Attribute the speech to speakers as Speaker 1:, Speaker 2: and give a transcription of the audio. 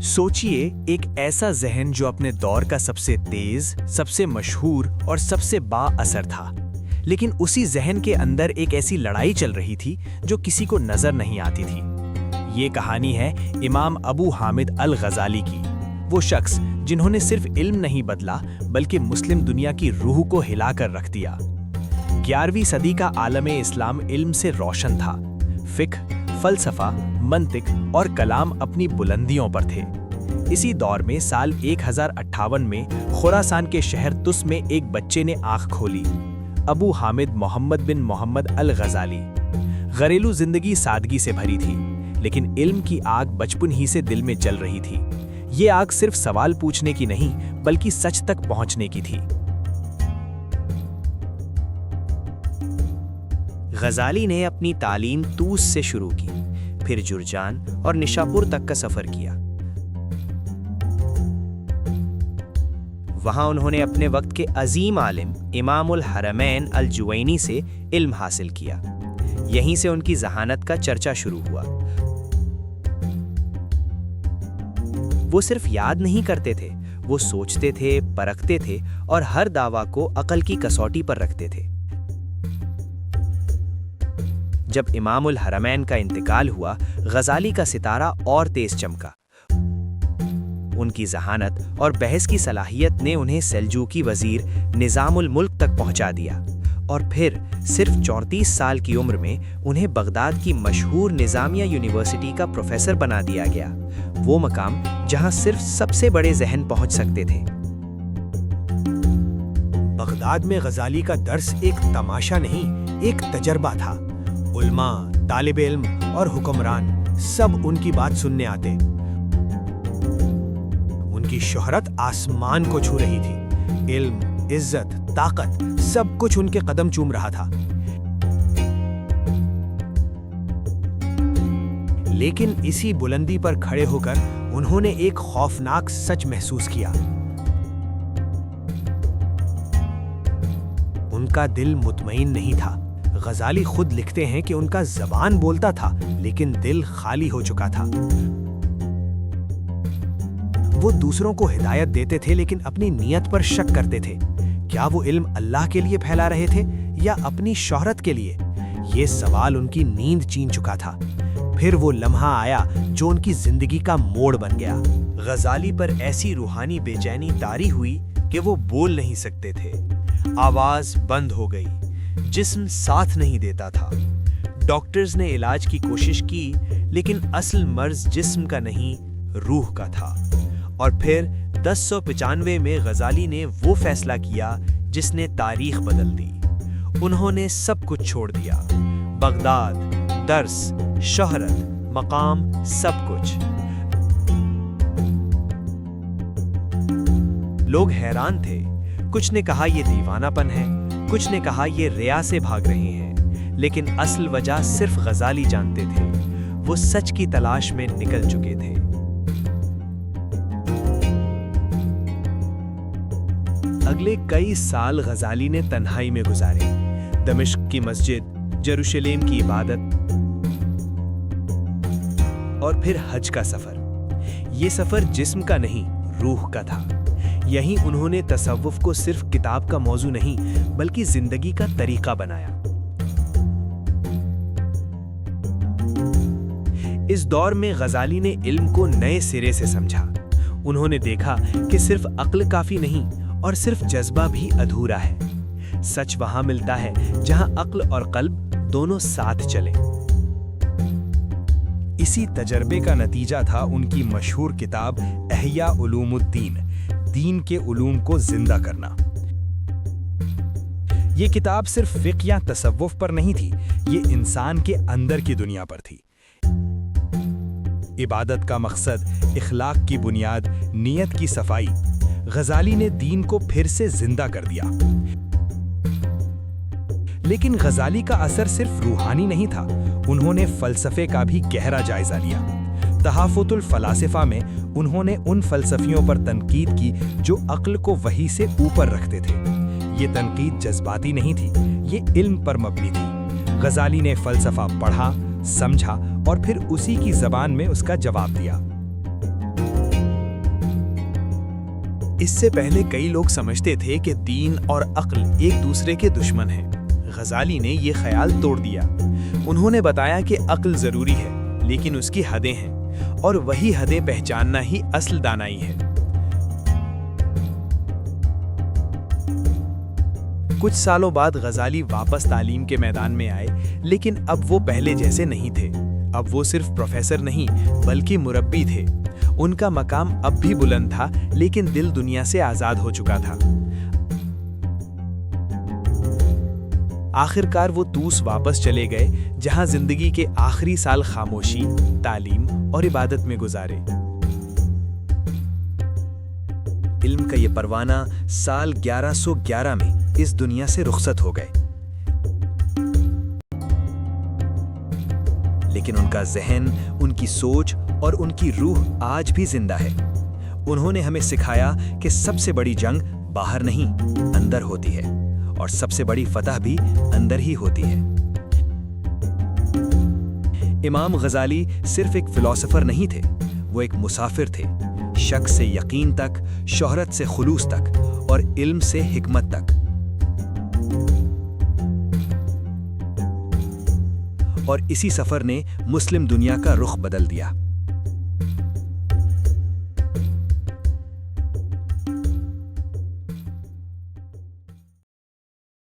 Speaker 1: सोचिए, एक ऐसा जहन जो अपने दौर का सबसे तेज, सबसे मशहूर और सबसे बाअसर था, लेकिन उसी जहन के अंदर एक ऐसी लड़ाई चल रही थी जो किसी को नजर नहीं आती थी। ये कहानी है इमाम अबू हामिद अल गजाली की, वो शख्स जिन्होंने सिर्फ इल्म नहीं बदला बल्कि मुस्लिम दुनिया की रूह को हिलाकर रख दिया। 11वीं सदी का आलमे इस्लाम इल्म से रोशन था। फिक्ह, फलसफा, मंतिक और कलाम अपनी बुलंदियों पर थे। इसी दौर में साल 1058 में खुरासान के शहर तुस में एक बच्चे ने आंख खोली। अबू हामिद मोहम्मद बिन मोहम्मद अल गजाली। घरेलू जिंदगी सादगी से भरी थी, लेकिन इल्म की आग बचपन ही से दिल में जल रही थी। ये आग सिर्फ सवाल पूछने की नहीं बल्कि सच तक पहुंचने की थी।
Speaker 2: गजाली ने अपनी तालीम तूस से शुरू की, फिर जुर्जान और निशापुर तक का सफर किया। वहां उन्होंने अपने वक्त के अजीम आलिम इमामुल हरमैन अल जुवैनी से इल्म हासिल किया। यहीं से उनकी जहानत का चर्चा शुरू हुआ। वो सिर्फ याद नहीं करते थे, वो सोचते थे, परखते थे और हर दावा को अकल की कसौटी पर रखते थे। जब इमामुल हरमैन का इंतकाल हुआ, गजाली का सितारा और तेज चमका। उनकी जहानत और बहस की सलाहियत ने उन्हें सेल्जूकी वजीर निजामुल मुल्क तक पहुंचा दिया, और फिर सिर्फ 34 साल की उम्र में उन्हें बगदाद की मशहूर निजामिया यूनिवर्सिटी का प्रोफेसर बना दिया गया, वो मकाम जहां सिर्फ सबसे बड़े जहन पहुंच सकते थे।
Speaker 1: बगदाद में गजाली का दर्स एक तमाशा नहीं, एक तजर्बा था। उल्मा, तालिब इल्म और हुक्मरान सब उनकी बात सुनने आते। उनकी शोहरत आसमान को छू रही थी। इल्म, इज्जत, ताकत सब कुछ उनके कदम चूम रहा था। लेकिन इसी बुलंदी पर खड़े होकर उन्होंने एक खौफनाक सच महसूस किया। उनका दिल मुतमईन नहीं था। गजाली खुद लिखते हैं कि उनका ज़बान बोलता था, लेकिन दिल खाली हो चुका था। वो दूसरों को हिदायत देते थे, लेकिन अपनी नीयत पर शक करते थे। क्या वो इल्म अल्लाह के लिए फैला रहे थे या अपनी शोहरत के लिए? ये सवाल उनकी नींद छीन चुका था। फिर वो लम्हा आया जो उनकी जिंदगी का मोड़ बन गया। गजाली पर ऐसी रूहानी बेचैनी तारी हुई कि वो बोल नहीं सकते थे। आवाज बंद हो गई, जिस्म साथ नहीं देता था। डॉक्टर्स ने इलाज की कोशिश की, लेकिन असल मर्ज जिस्म का नहीं, रूह का था। और फिर 1095 में गजाली ने वो फैसला किया जिसने तारीख बदल दी। उन्होंने सब कुछ छोड़ दिया, बगदाद, दर्स, शोहरत, मकाम, सब कुछ। लोग हैरान थे। कुछ ने कहा ये दीवानापन है, कुछ ने कहा ये रिया से भाग रहे हैं, लेकिन असल वजह सिर्फ गजाली जानते थे। वो सच की तलाश में निकल चुके थे। अगले कई साल गजाली ने तन्हाई में गुजारे। दमिश्क की मस्जिद, जेरूशलेम की इबादत और फिर हज का सफर। ये सफर जिस्म का नहीं, रूह का था। यहीं उन्होंने तसव्वुफ को सिर्फ किताब का मौजू नहीं बल्कि जिंदगी का तरीका बनाया। इस दौर में गजाली ने इल्म को नए सिरे से समझा। उन्होंने देखा कि सिर्फ अक्ल काफी नहीं और सिर्फ जज्बा भी अधूरा है। सच वहां मिलता है जहां अक्ल और कल्ब दोनों साथ चले। इसी तजर्बे का नतीजा था उनकी मशहूर किताब एहया उलूमुद्दीन, दीन के उलूम को जिंदा करना। ये किताब सिर्फ फिक्र या तसव्वुफ पर नहीं थी, ये इंसान के अंदर की दुनिया पर थी। इबादत का मकसद, इखलाक की बुनियाद, नियत की सफाई। गजाली ने दीन को फिर से जिंदा कर दिया। लेकिन गजाली का असर सिर्फ रूहानी नहीं था, उन्होंने फलसफे का भी गहरा जायजा लिया। तहाफुतुल फलासिफा में उन्होंने उन फलसफियों पर तनकीद की जो अक्ल को वही से ऊपर रखते थे। ये तनकीद जज्बाती नहीं थी, ये इल्म पर मबनी थी। गजाली ने फलसफा पढ़ा, समझा और फिर उसी की जबान में उसका जवाब दिया। اس سے پہلے کئی لوگ سمجھتے تھے کہ دین اور عقل ایک دوسرے کے دشمن ہیں۔ غزالی نے یہ خیال توڑ دیا۔ انہوں نے بتایا کہ عقل ضروری ہے، لیکن اس کی حدیں ہیں، اور وہی حدیں پہچاننا ہی اصل دانائی ہے۔ کچھ سالوں بعد غزالی واپس تعلیم کے میدان میں آئے، لیکن اب وہ پہلے جیسے نہیں تھے۔ اب وہ صرف پروفیسر نہیں بلکہ مربی تھے۔ ان کا مقام اب بھی بلند تھا، لیکن دل دنیا سے آزاد ہو چکا تھا۔ آخر کار وہ طوس واپس چلے گئے، جہاں زندگی کے آخری سال خاموشی، تعلیم اور عبادت میں گزارے۔
Speaker 2: علم کا یہ پروانہ سال 1111 میں اس دنیا سے رخصت ہو گئے، لیکن ان کا ذہن، ان کی سوچ اور ان کی روح آج بھی زندہ ہے۔ انہوں نے ہمیں سکھایا کہ سب سے بڑی جنگ باہر نہیں، اندر ہوتی ہے، اور سب سے بڑی فتح بھی اندر ہی ہوتی ہے۔ امام غزالی صرف ایک فلسفر نہیں تھے، وہ ایک مسافر تھے، شک سے یقین تک، شہرت سے خلوص تک، اور علم سے حکمت تک۔ اور اسی سفر نے مسلم دنیا کا رخ بدل دیا۔